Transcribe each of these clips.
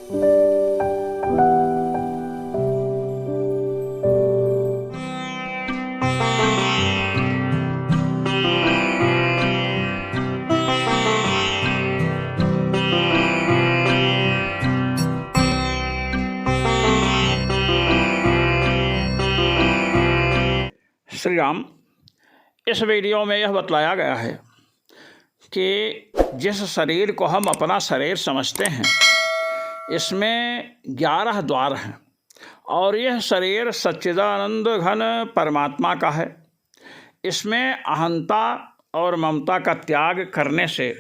श्री राम। इस वीडियो में यह बतलाया गया है कि जिस शरीर को हम अपना शरीर समझते हैं, इसमें 11 द्वार हैं और यह शरीर सच्चिदानंद घन परमात्मा का है। इसमें अहंता और ममता का त्याग करने से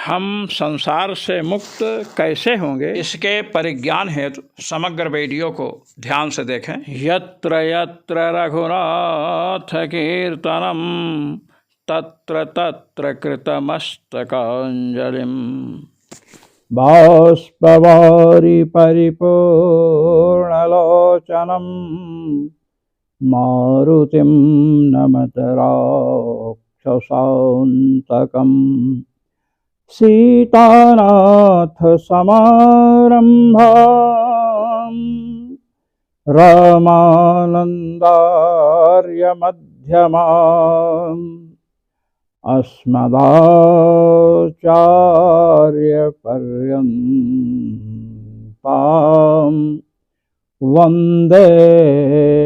हम संसार से मुक्त कैसे होंगे, इसके परिज्ञान हेतु समग्र वीडियो को ध्यान से देखें। यत्र यत्र रघुनाथ कीर्तनम तत्र तत्र कृतमस्तकांजलिम बाष्पवारि परिपूर्णलोचनम मारुतिं नमत राक्षसान्तकम् सीतानाथ समारम्भाम् रामानन्दार्य मध्यमाम् अस्मदाचार्य पर्यन्ताम् वन्दे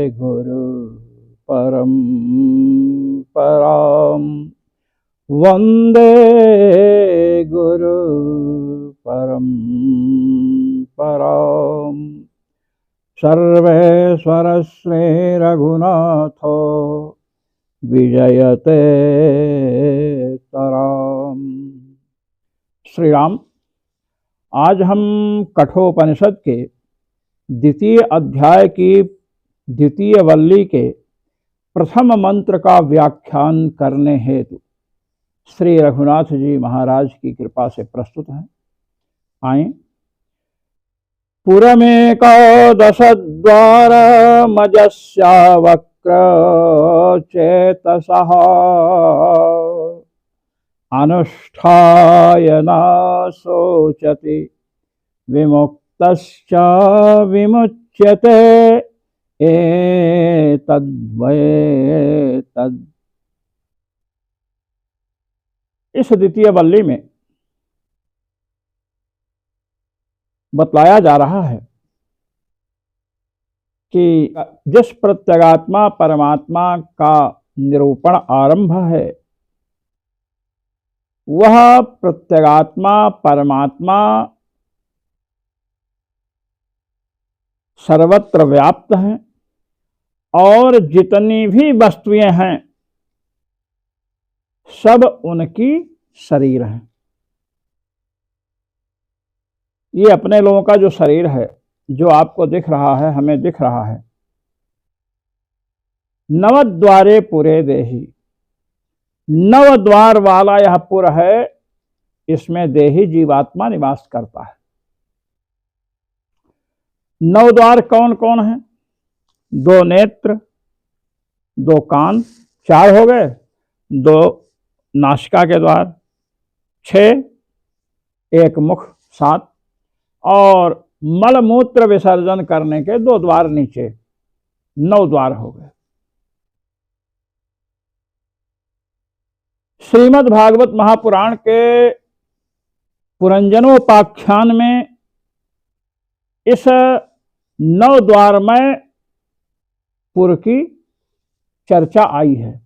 गुरु परम्पराम् वन्दे गुरु परम्पराम्। सर्वेश्वर श्री रघुनाथो विजयते तराम। श्री राम। आज हम कठोपनिषद के द्वितीय अध्याय की द्वितीय वल्ली के प्रथम मंत्र का व्याख्यान करने हेतु श्री रघुनाथ जी महाराज की कृपा से प्रस्तुत हैं। आए। पुरमेकादशद्वार मजस्या वक्र चेतसः अनुष्ठाय न शोचति विमुक्तश्च विमुच्यते एतद्वैतद्। इस द्वितीय वल्ली में बतलाया जा रहा है कि जिस प्रत्यगात्मा परमात्मा का निरूपण आरंभ है, वह प्रत्यगात्मा परमात्मा सर्वत्र व्याप्त हैं और जितनी भी वस्तुएं हैं सब उनकी शरीर हैं। ये अपने लोगों का जो शरीर है, जो आपको दिख रहा है, हमें दिख रहा है, नवद्वारे पुरे देही, 9 द्वार वाला यह पुर है। इसमें देही जीवात्मा निवास करता है। 9 द्वार कौन कौन है? 2 नेत्र, 2 कान, 4 हो गए, 2 नासिका के द्वार, 6, 1 मुख, 7 और मल मूत्र विसर्जन करने के 2 द्वार नीचे, 9 द्वार हो गए। श्रीमद् भागवत महापुराण के पुरंजनोपाख्यान में इस 9 द्वारमय पुर की चर्चा आई है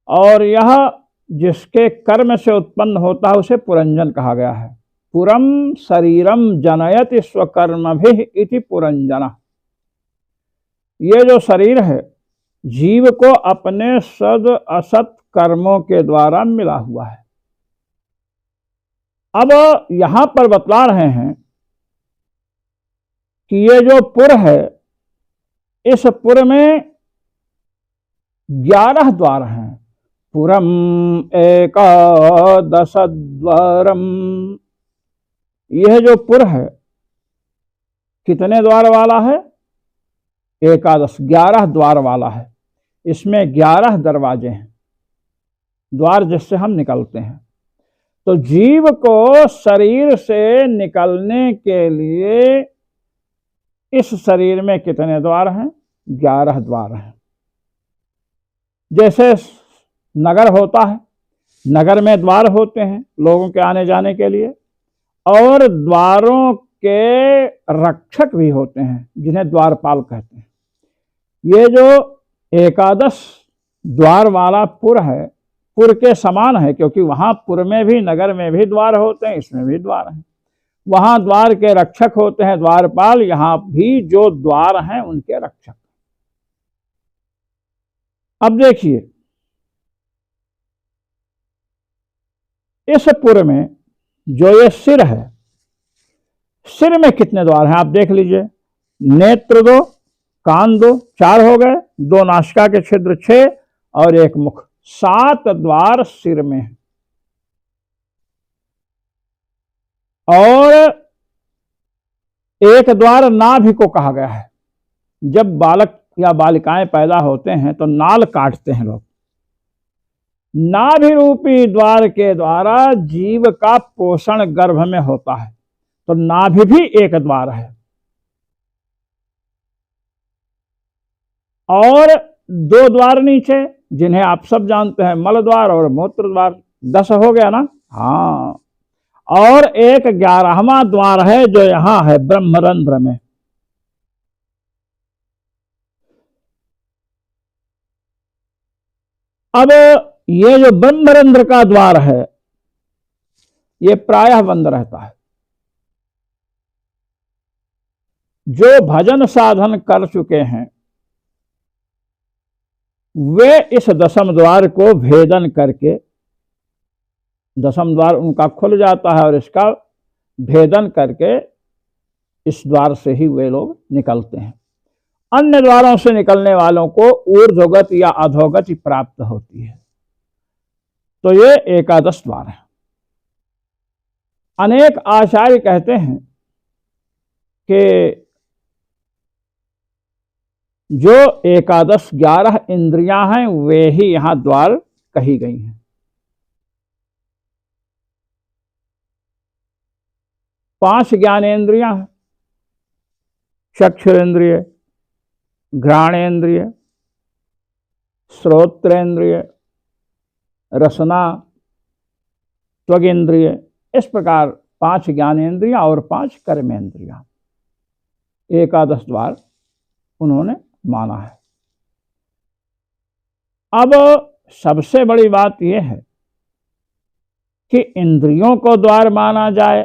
और यह जिसके कर्म से उत्पन्न होता है उसे पुरंजन कहा गया है। पुरम शरीरम जनयति स्वकर्मभिः इति पुरंजना। ये जो शरीर है जीव को अपने सद असत कर्मों के द्वारा मिला हुआ है। अब यहां पर बतला रहे हैं कि ये जो पुर है, इस पुर में 11 द्वार हैं। पुरम एकादशद्वारम। यह जो पुर है कितने द्वार वाला है? 11 द्वार वाला है। इसमें 11 दरवाजे हैं, द्वार जिससे हम निकलते हैं। तो जीव को शरीर से निकलने के लिए इस शरीर में कितने द्वार हैं? 11 द्वार हैं। जैसे नगर होता है, नगर में द्वार होते हैं लोगों के आने जाने के लिए, और द्वारों के रक्षक भी होते हैं जिन्हें द्वारपाल कहते हैं। ये जो एकादश द्वार वाला पुर है, पुर के समान है, क्योंकि वहां पुर में भी, नगर में भी द्वार होते हैं, इसमें भी द्वार हैं। वहां द्वार के रक्षक होते हैं द्वारपाल, यहां भी जो द्वार हैं उनके रक्षक। अब देखिए, इस पुर में जो ये सिर है, सिर में कितने द्वार हैं आप देख लीजिए। नेत्र 2, कान 2, 4 हो गए, 2 नासिका के छिद्र 6 और 1 मुख, 7 द्वार सिर में है। और 1 द्वार नाभि को कहा गया है। जब बालक या बालिकाएं पैदा होते हैं तो नाल काटते हैं लोग। नाभि रूपी द्वार के द्वारा जीव का पोषण गर्भ में होता है, तो नाभि भी 1 द्वार है। और 2 द्वार नीचे, जिन्हें आप सब जानते हैं, मल द्वार और मूत्र द्वार। 10 हो गया ना? हाँ। और एक 11वां द्वार है जो यहां है ब्रह्मरंध्र में। अब ये जो ब्रह्मरंध्र का द्वार है, ये प्रायः बंद रहता है। जो भजन साधन कर चुके हैं वे इस 10म द्वार को भेदन करके, 10म द्वार उनका खुल जाता है और इसका भेदन करके इस द्वार से ही वे लोग निकलते हैं। अन्य द्वारों से निकलने वालों को ऊर्ध्वगति या अधोगति प्राप्त होती है। तो ये एकादश द्वार है। अनेक आचार्य कहते हैं कि जो एकादश 11 इंद्रियां हैं वे ही यहां द्वार कही गई हैं। 5 ज्ञानेन्द्रियां हैं, चक्षुरेन्द्रिय, घ्राणेन्द्रिय, श्रोत्रेन्द्रिय, रसना, त्वगेन्द्रिय, इस प्रकार 5 ज्ञानेन्द्रियां और 5 कर्मेंद्रियां एकादश द्वार उन्होंने माना है। अब सबसे बड़ी बात यह है कि इंद्रियों को द्वार माना जाए,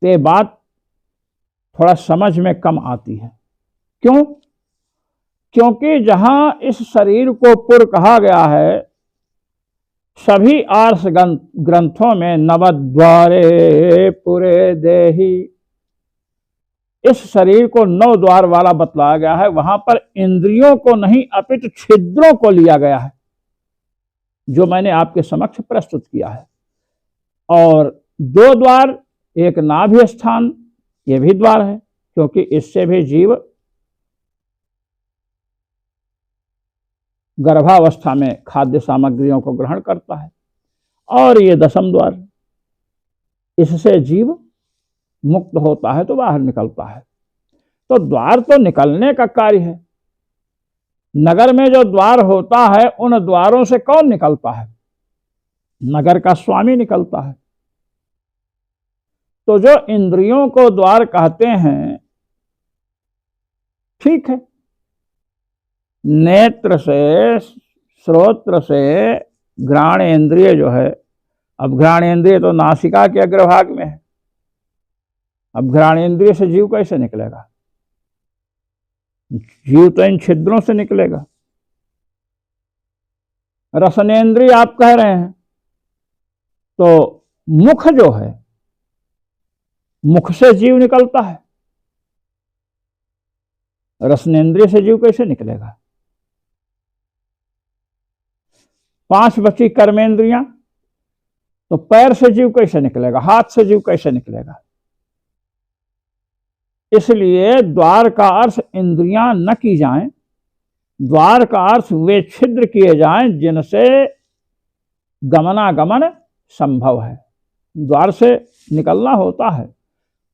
ये बात थोड़ा समझ में कम आती है। क्यों? क्योंकि जहां इस शरीर को पुर कहा गया है, सभी आर्ष ग्रंथों में नवद्वारे पुरे देहि, इस शरीर को 9 द्वार वाला बतलाया गया है। वहां पर इंद्रियों को नहीं अपितु छिद्रों को लिया गया है, जो मैंने आपके समक्ष प्रस्तुत किया है। और 2 द्वार, एक नाभि स्थान, ये भी द्वार है, क्योंकि इससे भी जीव गर्भावस्था में खाद्य सामग्रियों को ग्रहण करता है। और ये 10म द्वार, इससे जीव मुक्त होता है तो बाहर निकलता है। तो द्वार तो निकलने का कार्य है। नगर में जो द्वार होता है उन द्वारों से कौन निकलता है? नगर का स्वामी निकलता है। तो जो इंद्रियों को द्वार कहते हैं, ठीक है, नेत्र से, श्रोत्र से, घ्राणेन्द्रिय जो है, अब घ्राणेन्द्रिय तो नासिका के अग्रभाग में है। अब घ्राणेन्द्रिय से जीव कैसे निकलेगा? जीव तो इन छिद्रों से निकलेगा। रसनेन्द्रिय आप कह रहे हैं, तो मुख जो है, मुख से जीव निकलता है। रसनेन्द्रिय से जीव कैसे निकलेगा? 5 बची कर्मेंद्रियां, तो पैर से जीव कैसे निकलेगा? हाथ से जीव कैसे निकलेगा? इसलिए द्वार का अर्थ इंद्रियां न की जाएं, द्वार का अर्थ वे छिद्र किए जाएं जिनसे गमनागमन संभव है, द्वार से निकलना होता है।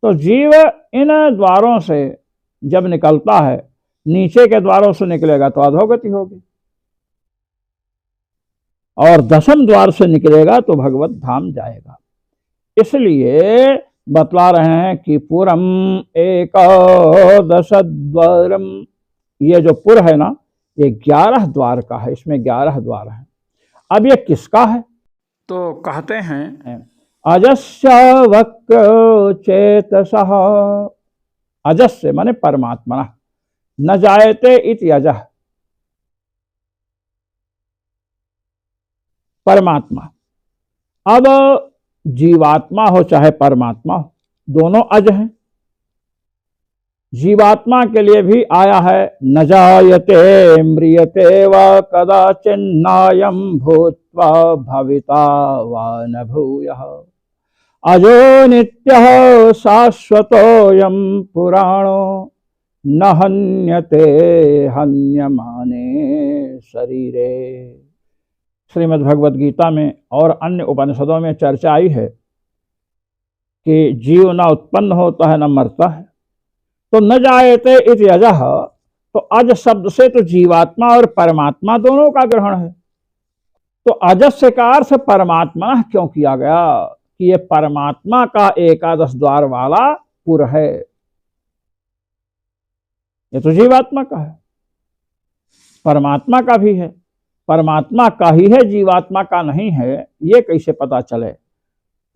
तो जीव इन द्वारों से जब निकलता है, नीचे के द्वारों से निकलेगा तो अधोगति होगी, और 10वें द्वार से निकलेगा तो भगवत धाम जाएगा। इसलिए बतला रहे हैं कि पुरम एकादश द्वारम, ये जो पुर है ना, ये 11 द्वार का है, इसमें 11 द्वार हैं। अब ये किसका है? तो कहते हैं अजस्य वक्र चेतसः, अजस्य माने परमात्मा, न जायते इति अजः, परमात्मा। अब जीवात्मा हो चाहे परमात्मा हो, दोनों अज हैं। जीवात्मा के लिए भी आया है, न जायते म्रियते व कदाचिन्नायं भूत्वा भविता व न भूयः, अजो नित्यः शाश्वतोऽयं पुराणो न हन्यते हन्यमाने शरीरे। श्रीमद् भगवद गीता में और अन्य उपनिषदों में चर्चा आई है कि जीव न उत्पन्न होता है न मरता है। तो न जायते इति अजः, तो अज शब्द से तो जीवात्मा और परमात्मा दोनों का ग्रहण है। तो अजस्य का अर्थ परमात्मा क्यों किया गया? कि ये परमात्मा का 11 द्वार वाला पुर है, ये तो जीवात्मा का है, परमात्मा का भी है। परमात्मा का ही है, जीवात्मा का नहीं है, ये कैसे पता चले?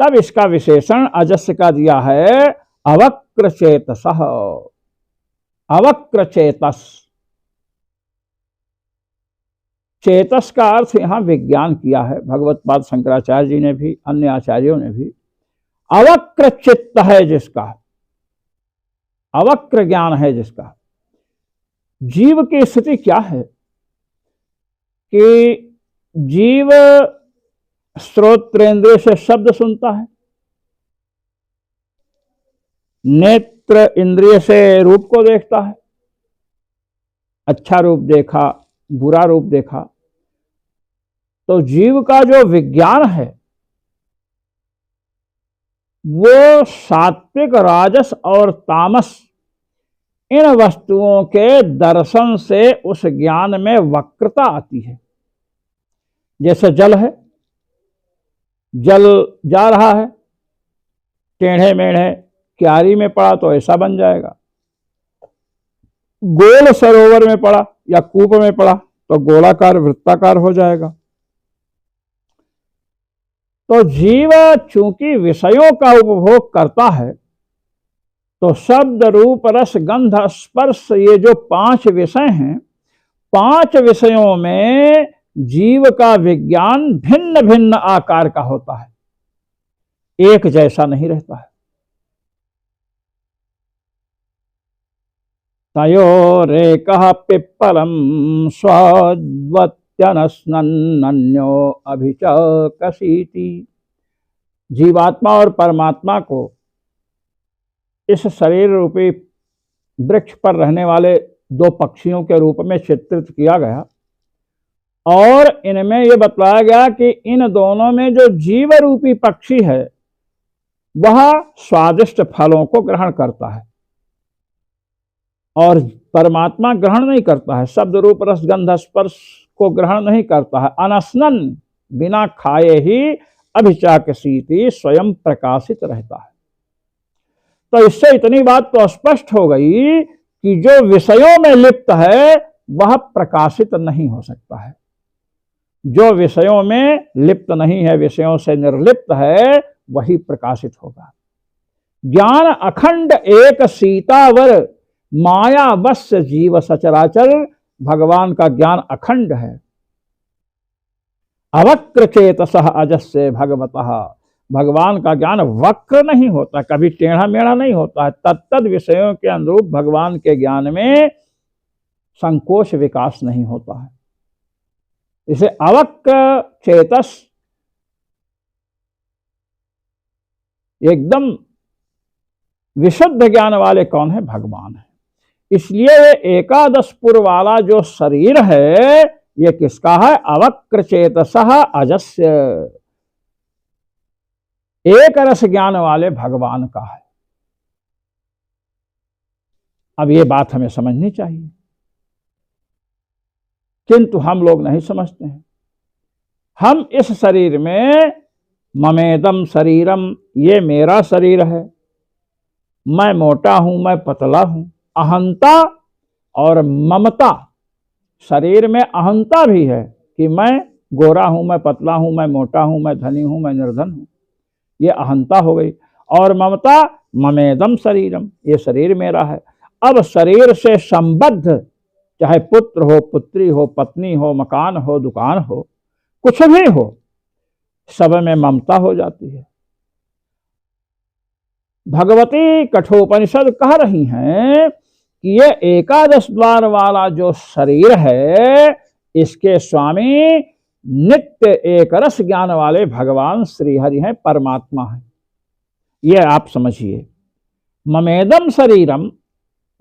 तब इसका विशेषण अजस्य का दिया है, अवक्र चेतसः, अवक्र चेतस। चेतस का अर्थ यहां विज्ञान किया है भगवत पाद शंकराचार्य जी ने भी, अन्य आचार्यों ने भी। अवक्र चित्त है जिसका, अवक्र ज्ञान है जिसका। जीव की स्थिति क्या है कि जीव श्रोत्रेंद्रिय से शब्द सुनता है, नेत्र इंद्रिय से रूप को देखता है, अच्छा रूप देखा, बुरा रूप देखा। तो जीव का जो विज्ञान है वो सात्विक, राजस और तामस इन वस्तुओं के दर्शन से उस ज्ञान में वक्रता आती है। जैसे जल है, जल जा रहा है, टेढ़े मेढ़े क्यारी में पड़ा तो ऐसा बन जाएगा, गोल सरोवर में पड़ा या कूप में पड़ा तो गोलाकार वृत्ताकार हो जाएगा। तो जीव चूंकि विषयों का उपभोग करता है, तो शब्द रूप रस गंध स्पर्श, ये जो 5 विषय हैं, 5 विषयों में जीव का विज्ञान भिन्न भिन्न आकार का होता है, एक जैसा नहीं रहता है। तयोरेकः पिप्पलम स्वाद्वत्यनस्नन्यो अभिचकसीति। जीवात्मा और परमात्मा को इस शरीर रूपी वृक्ष पर रहने वाले 2 पक्षियों के रूप में चित्रित किया गया, और इनमें यह बतलाया गया कि इन दोनों में जो जीव रूपी पक्षी है वह स्वादिष्ट फलों को ग्रहण करता है, और परमात्मा ग्रहण नहीं करता है, शब्द रूप रस गंध स्पर्श को ग्रहण नहीं करता है। अनस्नन, बिना खाए ही अभिचाकसीति, स्वयं प्रकाशित रहता है। तो इससे इतनी बात तो स्पष्ट हो गई कि जो विषयों में लिप्त है वह प्रकाशित नहीं हो सकता है, जो विषयों में लिप्त नहीं है, विषयों से निर्लिप्त है, वही प्रकाशित होगा। ज्ञान अखंड एक सीतावर माया वश्य जीव सचराचर, भगवान का ज्ञान अखंड है। अवक्र चेतसः अजस्य भगवतः, भगवान का ज्ञान वक्र नहीं होता, कभी टेढ़ा मेढ़ा नहीं होता है। तत्तद विषयों के अनुरूप भगवान के ज्ञान में संकोच विकास नहीं होता है। इसे अवक्र चेतस, एकदम विशुद्ध ज्ञान वाले कौन है? भगवान है। इसलिए 11 पुर वाला जो शरीर है ये किसका है? अवक्र चेतसः अजस्य, एक रस ज्ञान वाले भगवान का है। अब ये बात हमें समझनी चाहिए, किंतु हम लोग नहीं समझते हैं। हम इस शरीर में ममेदम शरीरम, ये मेरा शरीर है, मैं मोटा हूं, मैं पतला हूं, अहंता और ममता, शरीर में अहंता भी है कि मैं गोरा हूं, मैं पतला हूं, मैं मोटा हूं, मैं धनी हूं, मैं निर्धन हूं, ये अहंता हो गई। और ममता, ममेदम शरीरम, ये शरीर मेरा है। अब शरीर से संबद्ध, चाहे पुत्र हो, पुत्री हो, पत्नी हो, मकान हो, दुकान हो, कुछ भी हो, सब में ममता हो जाती है। भगवती कठोपनिषद कह रही हैं कि ये एकादश द्वार वाला जो शरीर है, इसके स्वामी नित्य एक रस ज्ञान वाले भगवान श्री हरि हैं, परमात्मा है। ये आप समझिए, ममेदम शरीरम,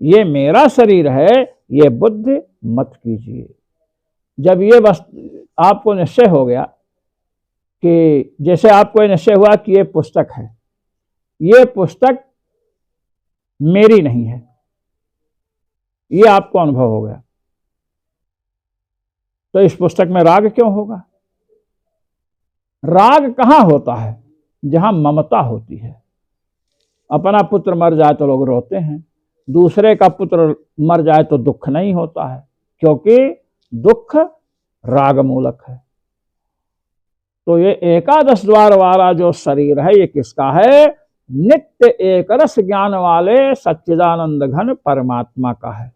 ये मेरा शरीर है, ये बुद्धि मत कीजिए। जब ये आपको निश्चय हो गया कि जैसे आपको निश्चय हुआ कि ये पुस्तक है, ये पुस्तक मेरी नहीं है, ये आपको अनुभव हो गया, तो इस पुस्तक में राग क्यों होगा? राग कहां होता है? जहां ममता होती है। अपना पुत्र मर जाए तो लोग रोते हैं, दूसरे का पुत्र मर जाए तो दुख नहीं होता है, क्योंकि दुख राग मूलक है। तो ये एकादश द्वार वाला जो शरीर है, ये किसका है? नित्य एक रस ज्ञान वाले सच्चिदानंद घन परमात्मा का है।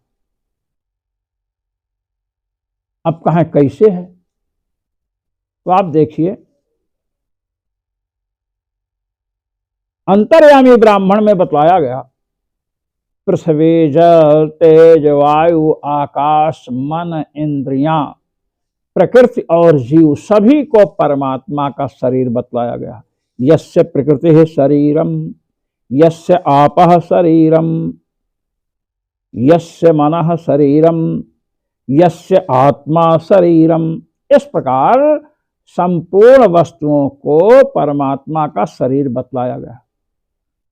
अब कहें कैसे है? तो आप देखिए, अंतर्यामी ब्राह्मण में बतलाया गया, पृथ्वी जल तेज वायु आकाश मन इंद्रियां प्रकृति और जीव सभी को परमात्मा का शरीर बतलाया गया। यस्य प्रकृति है शरीरम, यस्य आपः शरीरम, यस्य मनः शरीरम, यस्य आत्मा शरीरम। इस प्रकार संपूर्ण वस्तुओं को परमात्मा का शरीर बतलाया गया।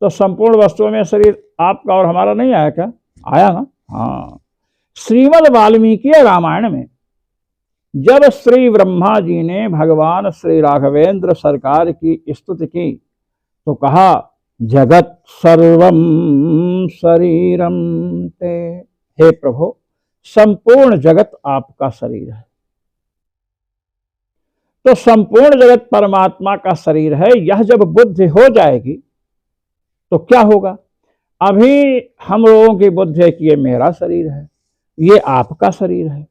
तो संपूर्ण वस्तुओं में शरीर आपका और हमारा नहीं आया क्या? आया ना। हाँ, श्रीमद् वाल्मीकि रामायण में जब श्री ब्रह्मा जी ने भगवान श्री राघवेंद्र सरकार की स्तुति की तो कहा, जगत सर्वम शरीरम ते, हे प्रभु संपूर्ण जगत आपका शरीर है। तो संपूर्ण जगत परमात्मा का शरीर है। यह जब बुद्धि हो जाएगी तो क्या होगा? अभी हम लोगों की बुद्धि है कि ये मेरा शरीर है, ये आपका शरीर है।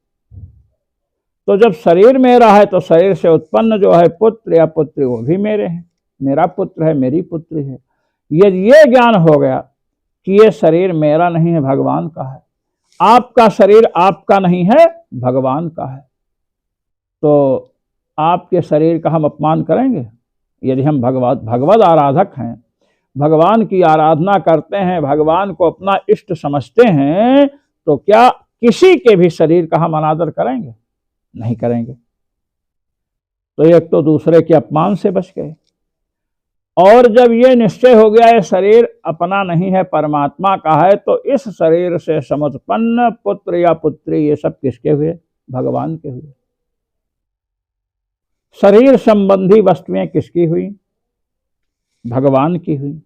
तो जब शरीर मेरा है तो शरीर से उत्पन्न जो है पुत्र या पुत्री वो भी मेरे हैं, मेरा पुत्र है, मेरी पुत्री है। यदि ये ज्ञान हो गया कि ये शरीर मेरा नहीं है, भगवान का है, आपका शरीर आपका नहीं है, भगवान का है, तो आपके शरीर का हम अपमान करेंगे? यदि हम भगवद आराधक हैं, भगवान की आराधना करते हैं, भगवान को अपना इष्ट समझते हैं, तो क्या किसी के भी शरीर का हम अनादर करेंगे? नहीं करेंगे। तो एक तो दूसरे के अपमान से बच गए, और जब ये निश्चय हो गया ये शरीर अपना नहीं है, परमात्मा का है, तो इस शरीर से समुत्पन्न पुत्र या पुत्री ये सब किसके हुए? भगवान के हुए। शरीर संबंधी वस्तुएं किसकी हुई? भगवान की हुई।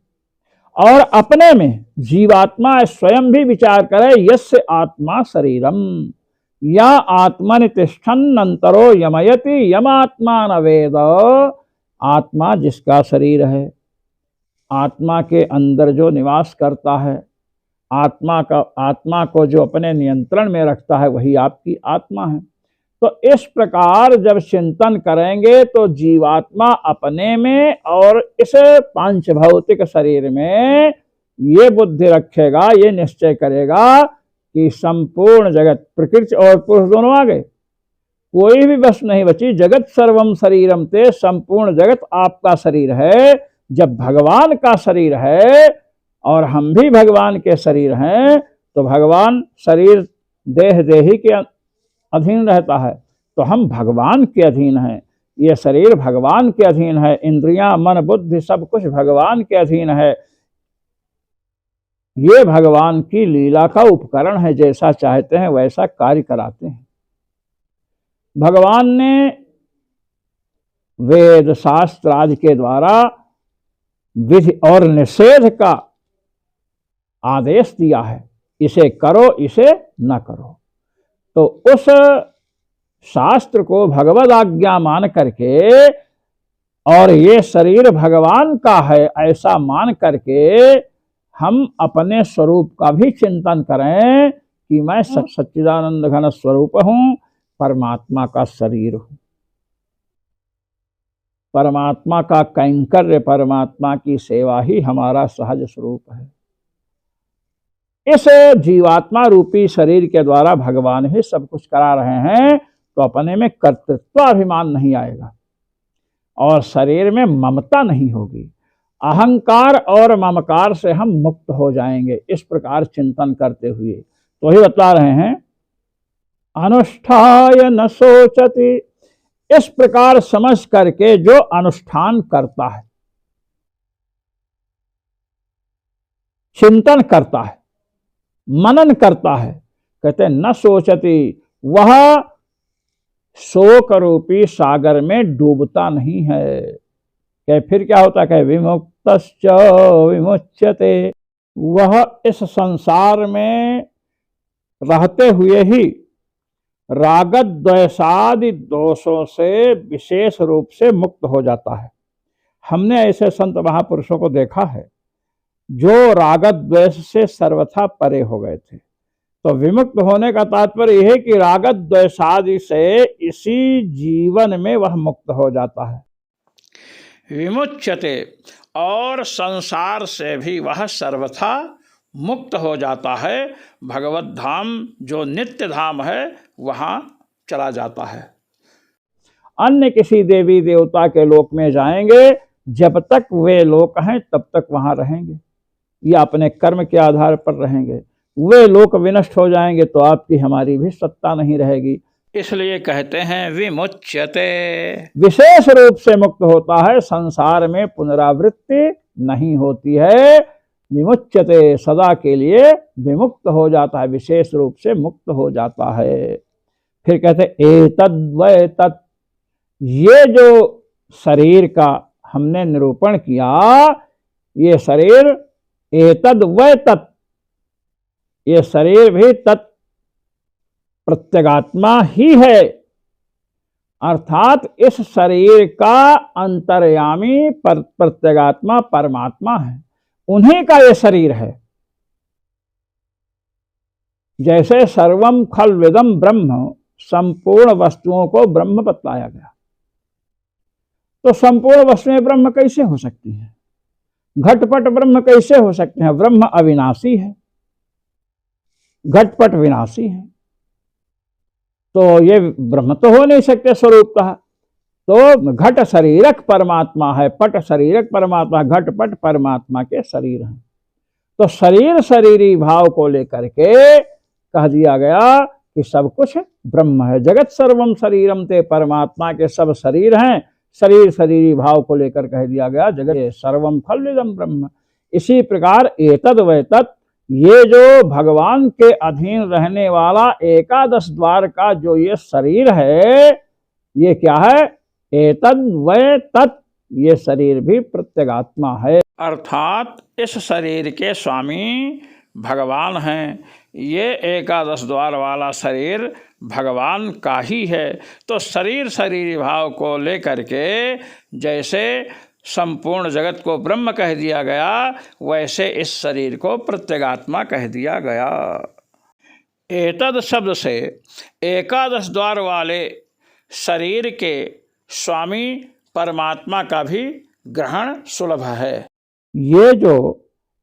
और अपने में जीवात्मा स्वयं भी विचार करे, यस्य आत्मा शरीरम या आत्मनि तिष्ठन् अंतरो यमयति यमात्मा न वेद। आत्मा जिसका शरीर है, आत्मा के अंदर जो निवास करता है, आत्मा को जो अपने नियंत्रण में रखता है, वही आपकी आत्मा है। तो इस प्रकार जब चिंतन करेंगे तो जीवात्मा अपने में और इस पांच भौतिक शरीर में ये बुद्धि रखेगा, ये निश्चय करेगा कि संपूर्ण जगत, प्रकृति और पुरुष दोनों आ गए, कोई भी वस्तु नहीं बची। जगत सर्वम शरीरम ते, संपूर्ण जगत आपका शरीर है। जब भगवान का शरीर है और हम भी भगवान के शरीर हैं, तो भगवान शरीर देह देही के अधीन रहता है, तो हम भगवान के अधीन हैं। ये शरीर भगवान के अधीन है, इंद्रियां, मन, बुद्धि सब कुछ भगवान के अधीन है। ये भगवान की लीला का उपकरण है, जैसा चाहते हैं वैसा कार्य कराते हैं। भगवान ने वेद शास्त्र आदि के द्वारा विधि और निषेध का आदेश दिया है, इसे करो इसे न करो। तो उस शास्त्र को भगवद आज्ञा मान करके और ये शरीर भगवान का है ऐसा मान करके हम अपने स्वरूप का भी चिंतन करें कि मैं सच्चिदानंद घन स्वरूप हूं, परमात्मा का शरीर हूं, परमात्मा का कैंकर्य, परमात्मा की सेवा ही हमारा सहज स्वरूप है। इस जीवात्मा रूपी शरीर के द्वारा भगवान ही सब कुछ करा रहे हैं, तो अपने में कर्तृत्वाभिमान नहीं आएगा और शरीर में ममता नहीं होगी। अहंकार और ममकार से हम मुक्त हो जाएंगे। इस प्रकार चिंतन करते हुए तो ही बता रहे हैं, अनुष्ठाय न सोचति। इस प्रकार समझ करके जो अनुष्ठान करता है, चिंतन करता है, मनन करता है, कहते हैं न सोचति, वह शोक रूपी सागर में डूबता नहीं है। क्या फिर क्या होता है, विमुक्तश्च विमुच्यते। वह इस संसार में रहते हुए ही रागद्वेषादि दोषों से विशेष रूप से मुक्त हो जाता है। हमने ऐसे संत महापुरुषों को देखा है जो रागद्वेष से सर्वथा परे हो गए थे। तो विमुक्त होने का तात्पर्य यह है कि रागद्वेषादि से इसी जीवन में वह मुक्त हो जाता है। विमुच्यते, और संसार से भी वह सर्वथा मुक्त हो जाता है। भगवत धाम जो नित्य धाम है वहाँ चला जाता है। अन्य किसी देवी देवता के लोक में जाएंगे, जब तक वे लोक हैं तब तक वहाँ रहेंगे या अपने कर्म के आधार पर रहेंगे। वे लोक विनष्ट हो जाएंगे तो आपकी हमारी भी सत्ता नहीं रहेगी। इसलिए कहते हैं विमुच्यते, विशेष रूप से मुक्त होता है, संसार में पुनरावृत्ति नहीं होती है। विमुच्यते, सदा के लिए विमुक्त हो जाता है, विशेष रूप से मुक्त हो जाता है। फिर कहते एतद् व तत्, ये जो शरीर का हमने निरूपण किया, ये शरीर एतद् व तत्, ये शरीर भी तत् प्रत्यगात्मा ही है, अर्थात इस शरीर का अंतर्यामी प्रत्यगात्मा परमात्मा है, उन्हीं का ये शरीर है। जैसे सर्वम खल विदम ब्रह्म, संपूर्ण वस्तुओं को ब्रह्म बतलाया गया, तो संपूर्ण वस्तुएं ब्रह्म कैसे हो सकती हैं? घटपट ब्रह्म कैसे हो सकते हैं? ब्रह्म अविनाशी है, घटपट विनाशी है, तो ये ब्रह्म तो हो नहीं सकते स्वरूपतः। तो घट शरीरक परमात्मा है, पट शरीरक परमात्मा, घटपट परमात्मा के शरीर हैं। तो शरीर शरीरी भाव को लेकर के कह दिया गया कि सब कुछ ब्रह्म है। जगत सर्वम शरीरम ते, परमात्मा के सब शरीर हैं। शरीर शरीरी भाव को लेकर कह दिया गया जगत सर्वम खल्विदम ब्रह्म। इसी प्रकार एतद् व तत्, ये जो भगवान के अधीन रहने वाला एकादश द्वार का जो ये शरीर है, ये क्या है? एतद् व तत्, ये शरीर भी प्रत्यगात्मा है, अर्थात इस शरीर के स्वामी भगवान हैं। ये एकादश द्वार वाला शरीर भगवान का ही है। तो शरीर शरीरी भाव को लेकर के जैसे संपूर्ण जगत को ब्रह्म कह दिया गया, वैसे इस शरीर को प्रत्यगात्मा कह दिया गया। एतद शब्द से एकादश द्वार वाले शरीर के स्वामी परमात्मा का भी ग्रहण सुलभ है। ये जो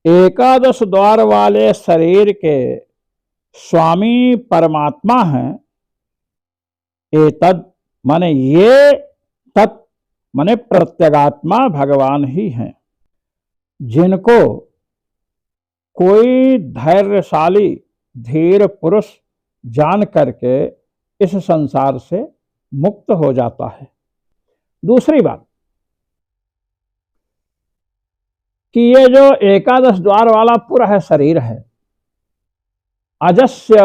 एकादश द्वार वाले शरीर के स्वामी परमात्मा हैं, एतद माने ये, तत् माने प्रत्यगात्मा भगवान ही हैं, जिनको कोई धैर्यशाली धीर पुरुष जान करके इस संसार से मुक्त हो जाता है। दूसरी बात कि ये जो एकादश द्वार वाला पूरा शरीर है, अजस्य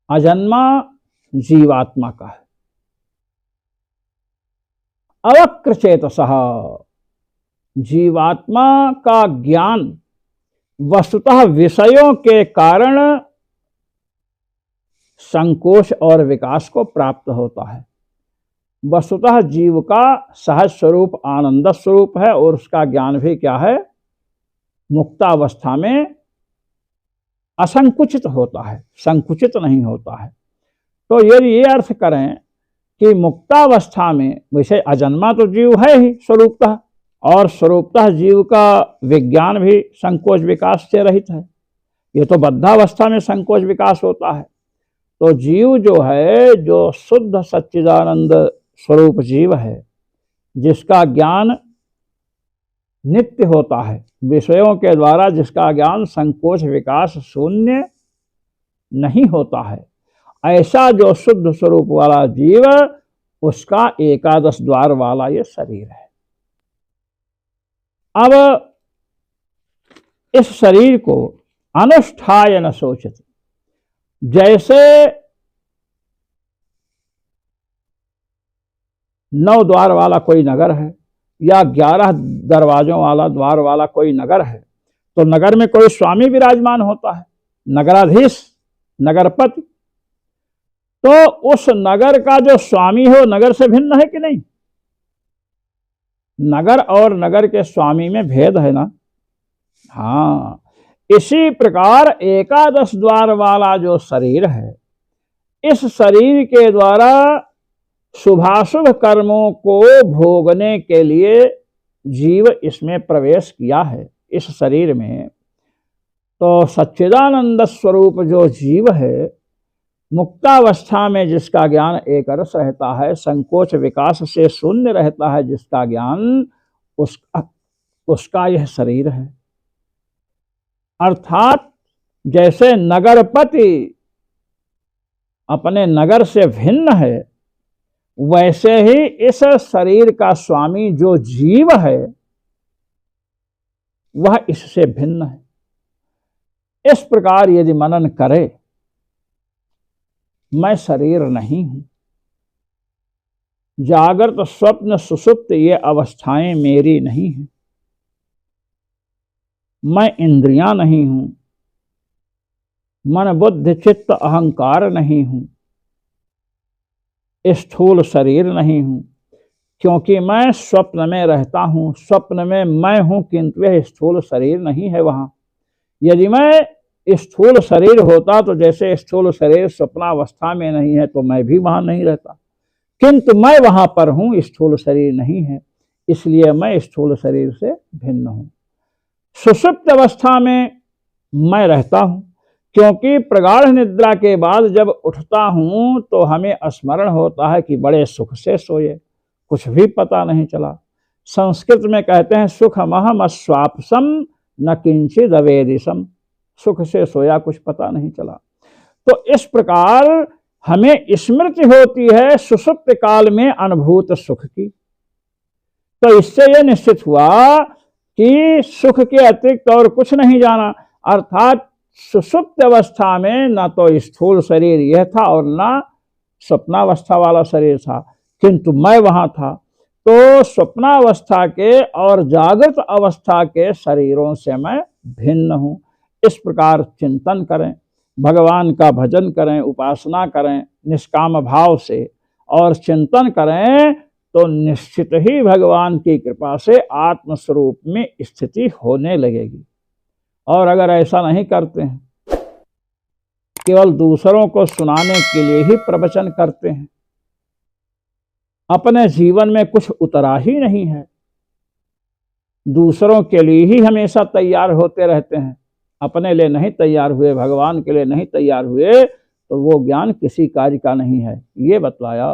अजन्मा जीवात्मा का है। अवक्र चेतसः, जीवात्मा का ज्ञान वस्तुतः विषयों के कारण संकोच और विकास को प्राप्त होता है। वस्तुतः जीव का सहज स्वरूप आनंद स्वरूप है और उसका ज्ञान भी क्या है, मुक्तावस्था में असंकुचित होता है, संकुचित नहीं होता है। तो यदि ये अर्थ करें कि मुक्तावस्था में, वैसे अजन्मा तो जीव है ही स्वरूपतः, और स्वरूपतः जीव का विज्ञान भी संकोच विकास से रहित है। ये तो बद्धावस्था में संकोच विकास होता है। तो जीव जो है, जो शुद्ध सच्चिदानंद स्वरूप जीव है, जिसका ज्ञान नित्य होता है, विषयों के द्वारा जिसका ज्ञान संकोच विकास शून्य नहीं होता है, ऐसा जो शुद्ध स्वरूप वाला जीव, उसका एकादश द्वार वाला ये शरीर है। अब इस शरीर को अनुष्ठाय न सोचित, जैसे 9 द्वार वाला कोई नगर है या 11 दरवाजों वाला द्वार वाला कोई नगर है, तो नगर में कोई स्वामी विराजमान होता है, नगराधीश, नगरपति। तो उस नगर का जो स्वामी हो नगर से भिन्न है कि नहीं? नगर और नगर के स्वामी में भेद है ना। हाँ, इसी प्रकार एकादश द्वार वाला जो शरीर है, इस शरीर के द्वारा शुभाशुभ कर्मों को भोगने के लिए जीव इसमें प्रवेश किया है, इस शरीर में। तो सच्चिदानंद स्वरूप जो जीव है, मुक्तावस्था में जिसका ज्ञान एक रस रहता है, संकोच विकास से शून्य रहता है जिसका ज्ञान, उसका यह शरीर है। अर्थात जैसे नगरपति अपने नगर से भिन्न है, वैसे ही इस शरीर का स्वामी जो जीव है, वह इससे भिन्न है। इस प्रकार यदि मनन करे, मैं शरीर नहीं हूं, जागृत स्वप्न सुषुप्त ये अवस्थाएं मेरी नहीं हैं, मैं इंद्रियां नहीं हूं, मन बुद्धि चित्त अहंकार नहीं हूं, स्थूल शरीर नहीं हूं, क्योंकि मैं स्वप्न में रहता हूं। स्वप्न में मैं हूं, किंतु यह स्थूल शरीर नहीं है वहां। यदि मैं स्थूल शरीर होता तो जैसे स्थूल शरीर स्वप्नावस्था में नहीं है, तो मैं भी वहां नहीं रहता, किंतु मैं वहां पर हूं, स्थूल शरीर नहीं है, इसलिए मैं स्थूल शरीर से भिन्न हूं। सुषुप्त अवस्था में मैं रहता हूं, क्योंकि प्रगाढ़ निद्रा के बाद जब उठता हूं तो हमें स्मरण होता है कि बड़े सुख से सोए, कुछ भी पता नहीं चला। संस्कृत में कहते हैं सुखमहम अस्वाप्सम न किंचिद अवेदिशम, सुख से सोया, कुछ पता नहीं चला। तो इस प्रकार हमें स्मृति होती है सुषुप्त काल में अनुभूत सुख की। तो इससे यह निश्चित हुआ कि सुख के अतिरिक्त और कुछ नहीं जाना। अर्थात सुषुप्त अवस्था में न तो स्थूल शरीर यह था और न स्वप्नावस्था वाला शरीर था, किंतु मैं वहां था। तो स्वप्नावस्था के और जागृत अवस्था के शरीरों से मैं भिन्न हूं। इस प्रकार चिंतन करें, भगवान का भजन करें, उपासना करें निष्काम भाव से, और चिंतन करें तो निश्चित ही भगवान की कृपा से आत्मस्वरूप में स्थिति होने लगेगी। और अगर ऐसा नहीं करते हैं, केवल दूसरों को सुनाने के लिए ही प्रवचन करते हैं, अपने जीवन में कुछ उतरा ही नहीं है, दूसरों के लिए ही हमेशा तैयार होते रहते हैं, अपने लिए नहीं तैयार हुए, भगवान के लिए नहीं तैयार हुए, तो वो ज्ञान किसी कार्य का नहीं है। ये बतलाया।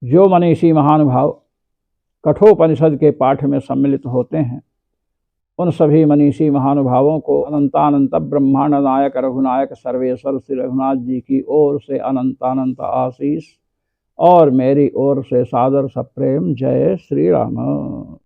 जो मनीषी महानुभाव कठोपनिषद के पाठ में सम्मिलित होते हैं, उन सभी मनीषी महानुभावों को अनंतानंत ब्रह्मांड नायक रघुनायक सर्वेश्वर श्री रघुनाथ जी की ओर से अनंतानंत आशीष और मेरी ओर से सादर सप्रेम जय श्री राम।